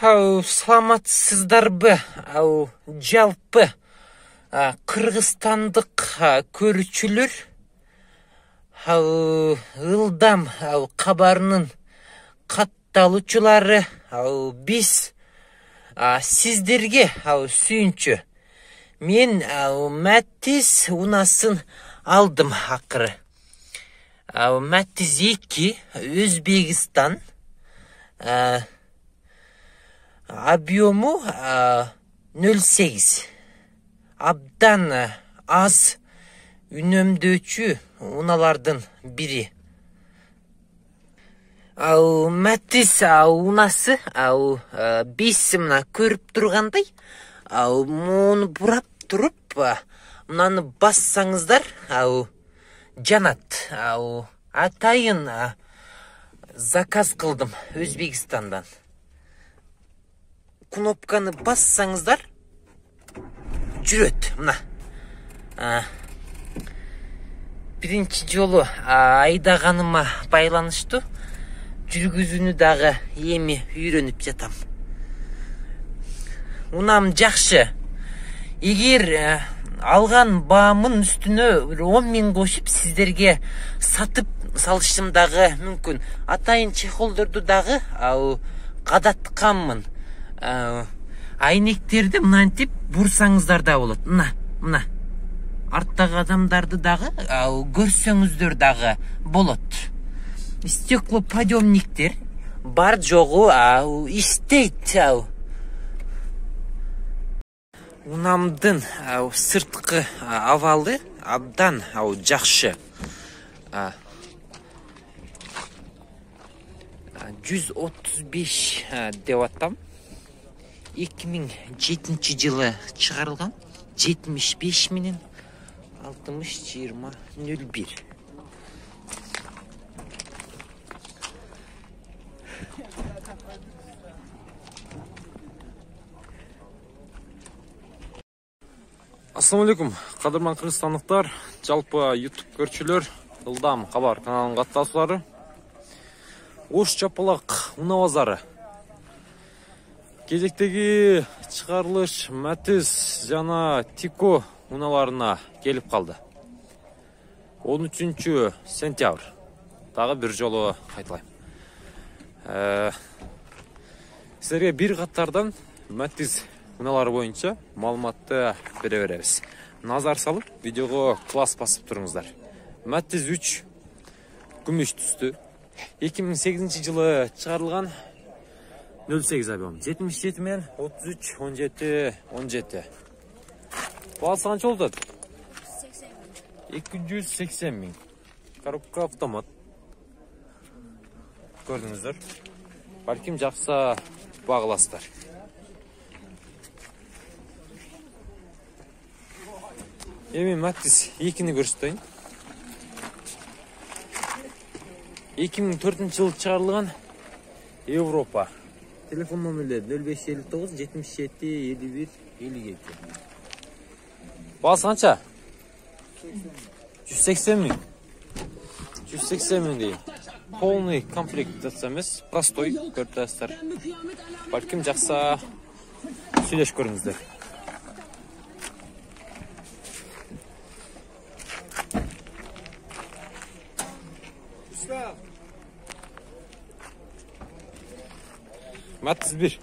Саламатсыздарбы, жалпы Кыргызстандык көрүүчүлөр ылдам кабарынын катталуучулары биз сиздерге сүйүнчү. Мен Маттиз унасын алдым акыры. Маттиз 2 Өзбекистан. Объему 0,8. Абдан аз үнөмдөөчү уналардын бири. Маттиз унасы биз мына көрүп тургандай, муну бурап туруп, мынаны бассаңыздар, жанат. Атайын заказ кылдым Өзбекистандан. Кнопканы бассаңыздар, жүрөт, мына. Биринчи жолу айдаганыма байланыштуу, жүргүзүүнү дагы эми үйрөнүп жатам. Унам жакшы. Эгер алган баамын үстүнө 10 000 кошуп, сиздерге сатып салышым дагы мүмкүн. Атайын чехолдорду дагы кадатканмын. Айнектерди мынантип бурсаңыздар да болот. Мына. Арттагы адамдарды дагы көрсөңүздөр дагы болот. Стеклоподъемниктер бар жогу иштейт. Унамдын сырткы абалы абдан жакшы. 135 деп атам. 2007 жылы чыгарылган. 75 менен 60-20-01. Ассаламу алейкум, кадырман кыргызстандыктар, жалпы YouTube көрчүлөр, ылдам кабар каналынын каттаашылары. Ош Чапалак уна базары. Кезектеги чыгарылыш Маттиз жана Тико уналарына келип калды. 13 сентябрь. Дагы бир жолу кайталайм. Силерге бир каттардан Маттиз уналары боюнча маалыматты бере беребиз. Назар салып, видеого класс басып туруңуздар. Маттиз 3 күмүш түстү. 2008 жылы чыгарылган. 08 объем. 77 мен 33 17. Баасы канча болот? 280 000. Коробка автомат. Көрдүңүздөр. Балким жакса багыласыздар. Эми Маттиз 2-ни көрсөтөйүн. 2004 жылы чыгарылган Европа. Телефон номерлери 0559 77 51 52. Баасы канча? 180 000. 180 000 дейм. Полный комплектация эмес, простой көрүп Балким жакса сүйлөшүп көрүңүздөр. Маттиз 1.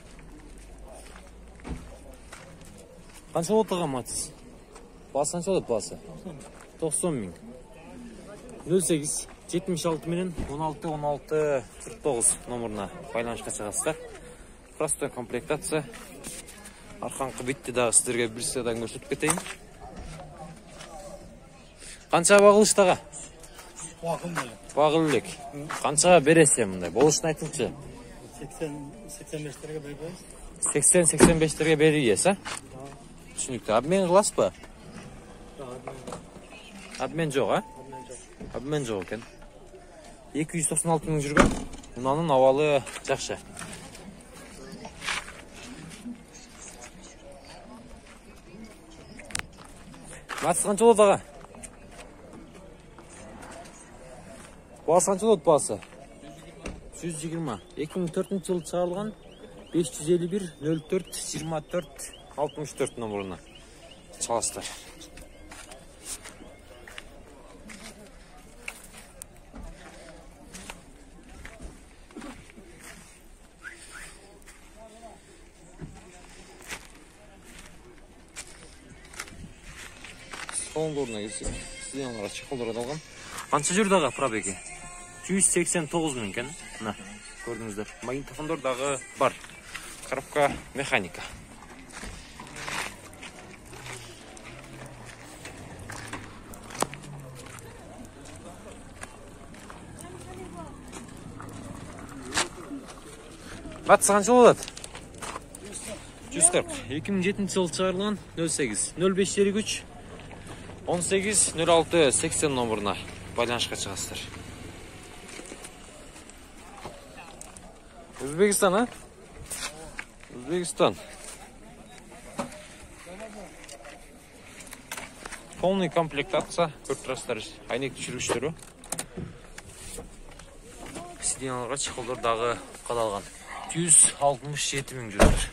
Канча болот ага Маттиз? Баасы канча болот баасы? 90 000. 08 76 менен 16 49 номуруна байланышка чыгасыздар. Простой комплектация. Арканкы битти дагы сиздерге бир сыядан көрсөтүп кетейин. Канча багылышты ага? Багыл элек. Канчага бересиң мындай? Болушун айтыңчы. 80-85-терге беребиз. 80-85-терге беребиз, Түшүнүктүү. Обмен кыласызбы? Обмен жок, Обмен жок экен. 296 000 жүргөн. Унанын абалы жакшы. Маттиз канча болот ага? Баасы канча болот баасы? 120. 2004 жылы чыгарылган 551 04 24 64 номеріне çalasыздар. Соңғы келсек, сізден оларға чехолдар адалған. Қанша жүрдағы пробеги? 189 мың екен. Мына, көрдіңіздер. Магнитофондар дағы бар. Коробка механика. Батысы қанша болады? 140. 2007 жылы шығарылған 08 0553 18 06 80 номеріне байланышқа шығасыздар. Өзбекстан, а? Өзбекстан. Полный комплектация, көрттірастар, айнек түшіргіштері. Сиденаларға чехолдардағы қадалған. 167 мың жүрдір.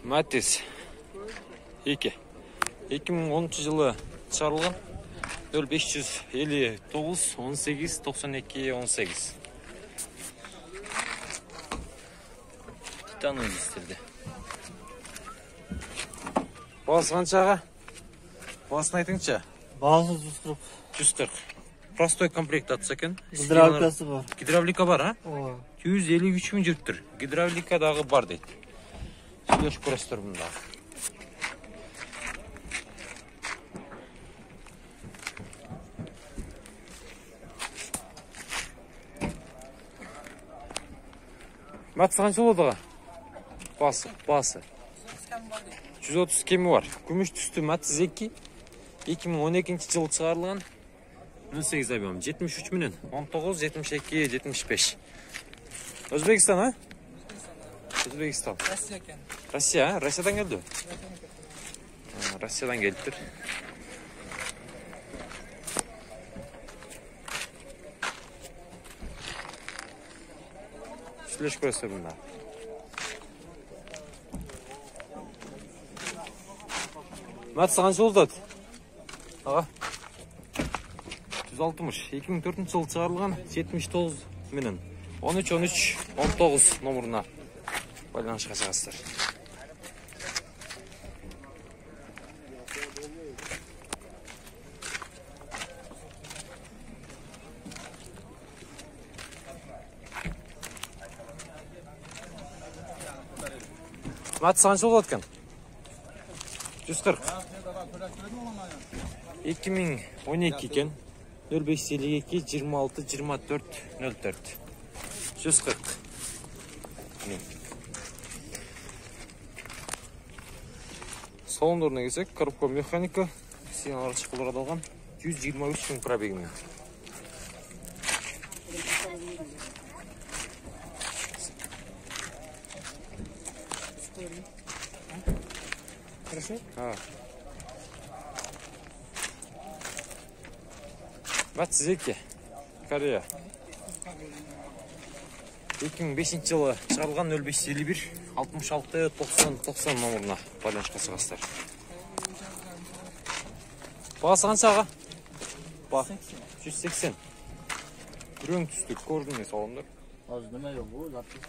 Матис 2. 2010 жылы шығарылған 0559 18 92 18. Титан өндірістерді. Бағасы қаншаға? Бағасын айтыңызшы? Бағасы 140. 140. Простой комплектация екен. Гидравликасы бар. Гидравлика бар, а? 153 мың жүріп тұр. Гидравликадағы бар дейді. Сөйлеш көрестір бұнда. Матысы қанша олады ға? Басы. 130 кемі бар. Күміш түсті матысы 2. 2012 жылы шығарылған. 08 объем. 73 миллион. 19, 72, 75. Өзбекстан, а? Өзбекстан. Россия екен. Россия, а? Россиядан келді? Россиядан келді тұр. Süleş көресі бұнда. Матысы қанша олдады? Аға? 160. 2004 жылы шығарылған 79 миллион. 13, 19 номеріне байланышқа шығасыздар. Матысы қанша болады екен? 140. 2012 екен. 0552 26 24 04. 140. Салондорына келсек, коробка механика, сигналдар шыққылар адалған 123 мың пробегімен. Хорошо? Матысы 2. Корея. 2005 жылы шығарылған 0551 66 90 номеріне байланышқа шығасыздар. Бағасы қаншаға? 180. Күрең түстік көрдің не салондар? Az nima yo'q bu, laptop.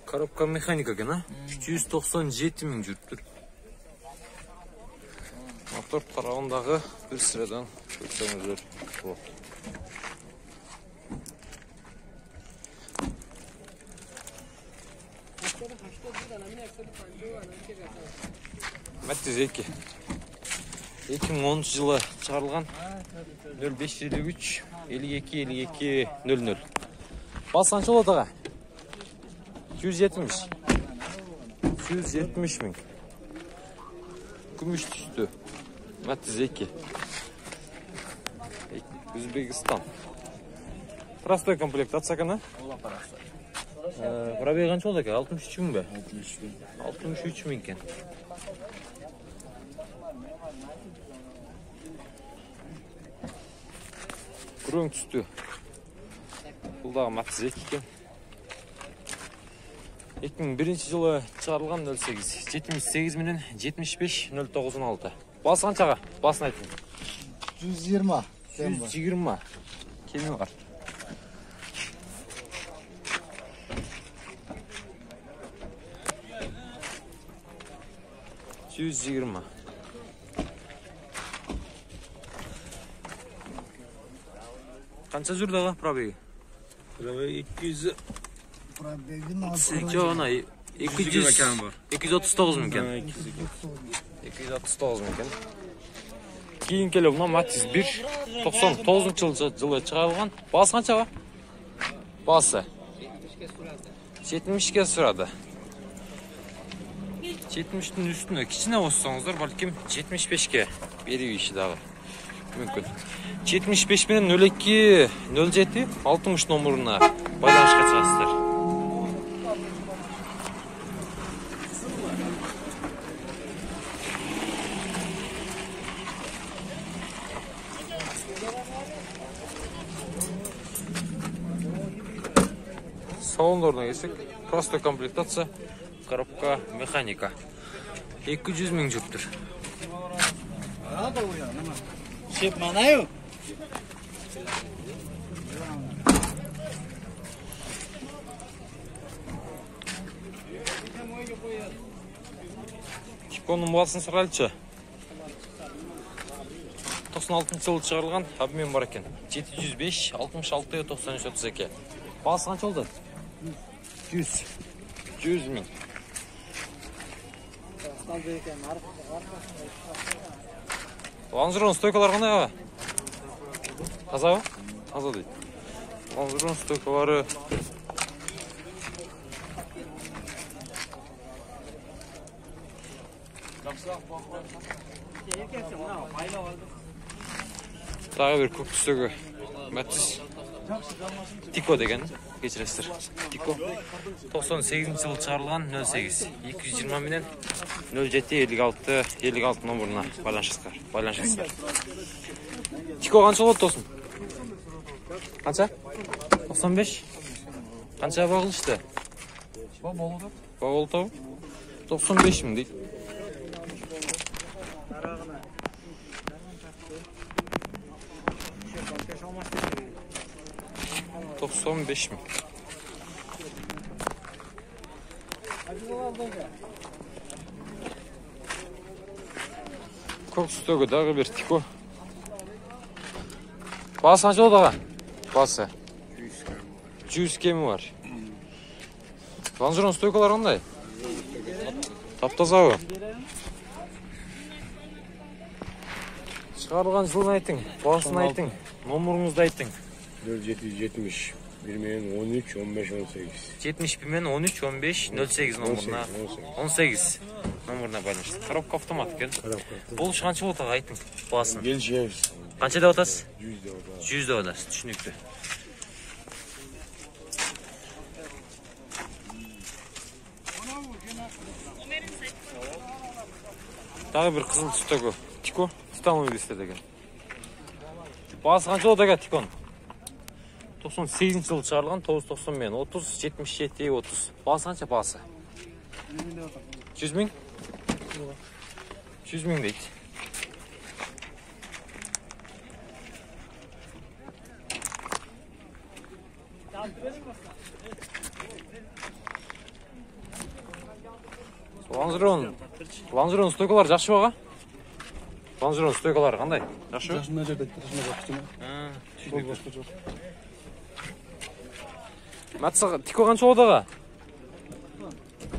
Коробка механика екен, а? 397 мың жүріп тұр. Мотор қарағындағы бір sıradan көрсеңіздер. Матис 2. 2010 жылы шығарылған 0553 52 52 00. Басы қанша болады аға? 170. 170 000. Gümüş düştü. Matiz 2. Өзбекистан. Простой комплектация kana? Ola parası. Пробег qancha oldu aka? 63 000 be? 63 bin. 63 000 ekan. Kurun düştü. Buldağı Matiz 2 ekan. 2001-жылы çıkarılgan 08. 78 000 75 0916. Bas qanchaga? Basın aytın. 120. 120. Kemi var. %120. Qancha жүрді ağa probegi? Probegi 200. Probegin Yok ana 239 000 ekan. 239 000 ekan. Keyin kelib mына Matiz 1 99-жылы çıkarılgan. Bası qancha ağa? Bası 70 ga süradi. 70'nin üstüne kichine olsanızlar balkim 75 ga beriyor işi dağı. Mümkün. 75 000 02 07 60 nomoruna байланышқа шығасыздар. Салондарына келсек, простой комплектация, коробка, механика. 200 000 жүріп тұр. Şef manayı. Тиконың басын сұралчы. 96-жылы шығарылған абымен бар екен. 705 66 93 32. Басы қанша oldu? 100 000. Ланжерон стойкалар қандай аға? Таза ба? Таза дейді. Ланжерон стойкалары тағы бір көк түстегі Matiz Tiko деген кешіресіздер. Tiko 98-жылы шығарылған 08 220 менен 07 56 номеріне байланышасыздар. Tiko қанша болады тосын? Қанша? 95? Қанша бағылышты? Бағылды. 95 000 дейді. 95 000. Көк түстегі дағы бір Tiko. Bası қанша oldu ağa? Bası 100 kemi var. Ланжерон стойкалар қандай? Таптаза ғой. Шығарылған жылын айтың, басын айтың, номеріңізді айтың. 0770 13 15 18. 71 13 15 08 номеріне 18 номеріне байланышты. Коробка автомат екен. Бұл қанша болды аға айтың басын? Келшеміз. Қанша деп атасыз? 100 деп атасыз. 100 деп атасыз, түсінікті. Тағы бір қызыл түстегі Tiko, титановый десте деген. Басы қанша болды аға Tiko'ның? 98-жылы шығарылған 990 мен 30 77 30. Басы қанша басы? 100 000? 100 000 дейді. Ланжерон стойкалар жақсы баға? Ланжерон стойкалар қандай? Жақсы ба? Yaşına caddet, yaşına bakıştım. Matiz Tiko қанша oldu аға?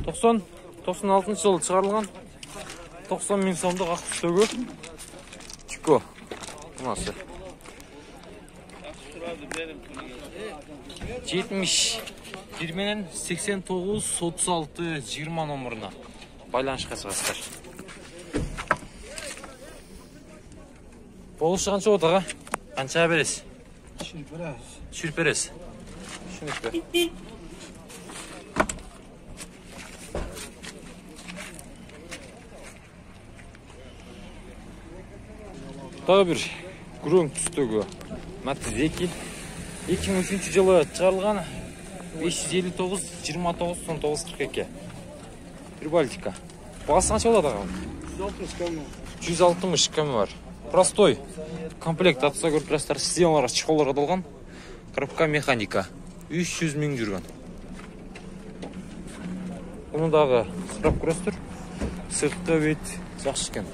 96-жылы шығарылған 90 000 сомдық ақ түстегі Tiko. Мынасы. 71 менен 89 36 20 номуруна байланышка чыгасыздар. Болушу канча болот ага? Канча бересиз? Түшүрүп бересиз. Түшүнүктүү. Дагы бир күрөң түстөгү Matiz 2 2003 жылы чыгарылган 559 29 19 42 бир Балтика. Баасы канча болот ага? 160 км бар. Простой комплект атса көрүп турасыздар. Системалар чехолдорго аталган. Коробка механика. 300 миң жүргөн. Муну дагы сырап көрөсүздөр. Сырткы бет жакшы экен.